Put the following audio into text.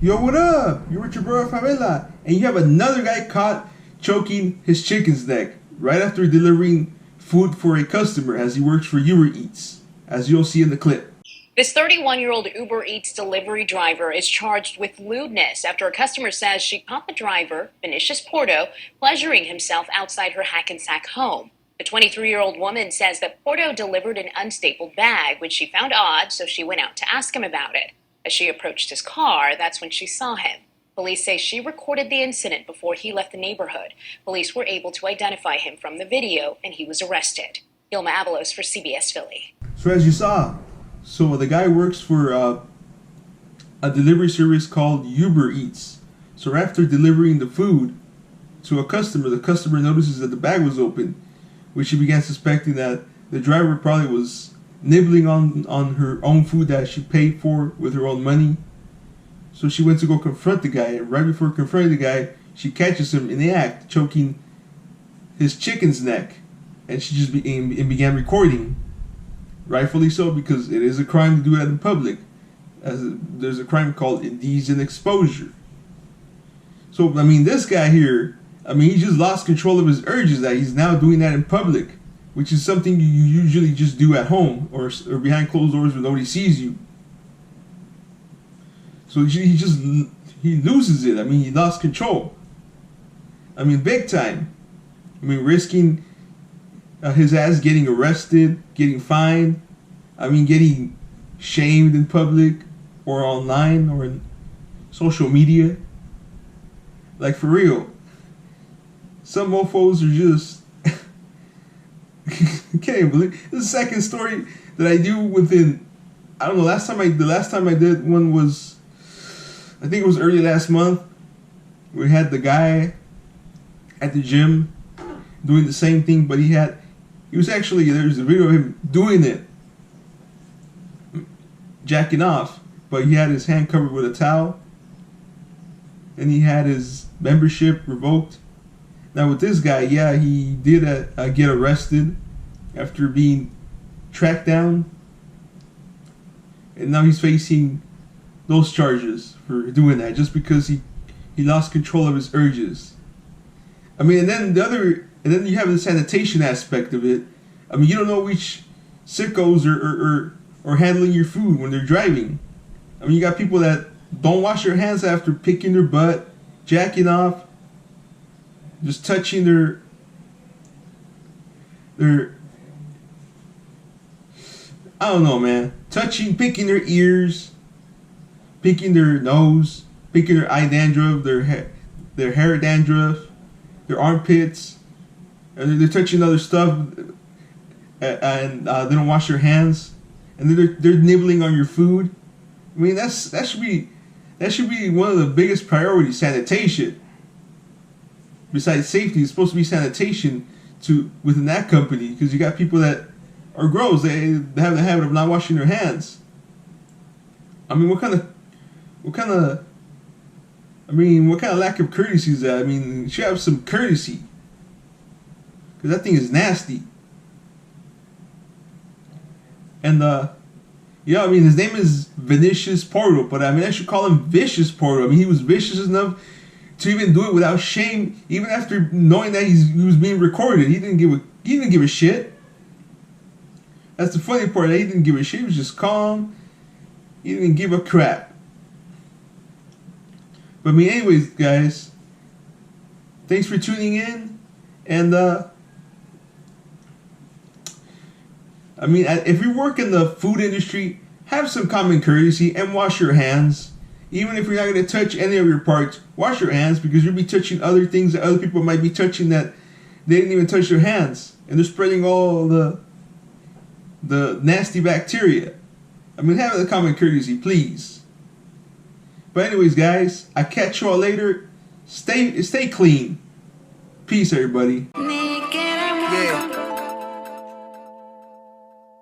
Yo, what up? You're with your bro Favela. And you have another guy caught choking his chicken's neck right after delivering food for a customer as he works for Uber Eats, as you'll see in the clip. This 31-year-old Uber Eats delivery driver is charged with lewdness after a customer says she caught the driver, Vinicius Porto, pleasuring himself outside her Hackensack home. The 23-year-old woman says that Porto delivered an unstapled bag, which she found odd, so she went out to ask him about it. As she approached his car, that's when she saw him. Police say she recorded the incident before he left the neighborhood. Police were able to identify him from the video, and he was arrested. Ilma Avalos for CBS Philly. So as you saw, the guy works for a delivery service called Uber Eats. So after delivering the food to a customer, the customer notices that the bag was open, which she began suspecting that the driver probably was nibbling on her own food that she paid for with her own money. So she went to go confront the guy, and right before confronting the guy, she catches him in the act, choking his chicken's neck, and she just began recording. Rightfully so, because it is a crime to do that in public. There's a crime called indecent exposure. So, I mean, this guy here, I mean, he just lost control of his urges that he's now doing that in public, which is something you usually just do at home or behind closed doors where nobody sees you. So he loses it. I mean, he lost control. I mean, big time. I mean, risking his ass getting arrested, getting fined. I mean, getting shamed in public or online or in social media. Like, for real. Some mofos are just... can't believe this is the second story that I do within, I don't know, the last time I did one was, I think it was early last month. We had the guy at the gym doing the same thing, but there's a video of him doing it, jacking off, but he had his hand covered with a towel, and he had his membership revoked. Now with this guy, yeah, he did get arrested after being tracked down, and now he's facing those charges for doing that just because he lost control of his urges. I mean, and then you have the sanitation aspect of it. I mean, you don't know which sickos are handling your food when they're driving. I mean, you got people that don't wash their hands after picking their butt, jacking off, just touching their I don't know, man. Picking their ears, picking their nose, picking their eye dandruff, their hair dandruff, their armpits, and they're touching other stuff, and they don't wash their hands, and they're nibbling on your food. I mean, that should be one of the biggest priorities, sanitation. Besides safety, it's supposed to be sanitation within that company, because you got people that are gross. They have the habit of not washing their hands. I mean, what kind of lack of courtesy is that? I mean, you should have some courtesy, because that thing is nasty. And yeah, I mean, his name is Vinicius Porto, but I mean, I should call him Vicious Porto. I mean, he was vicious enough to even do it without shame, even after knowing that he was being recorded. He didn't give a shit. That's the funny part. He didn't give a shit. He was just calm. He didn't give a crap. But I mean, anyways, guys, thanks for tuning in. And I mean, if you work in the food industry, have some common courtesy and wash your hands. Even if you're not going to touch any of your parts, wash your hands, because you'll be touching other things that other people might be touching that they didn't even touch their hands, and they're spreading all the nasty bacteria. I mean, have the common courtesy, please. But anyways, guys, I catch y'all later. Stay clean. Peace, everybody. Yeah.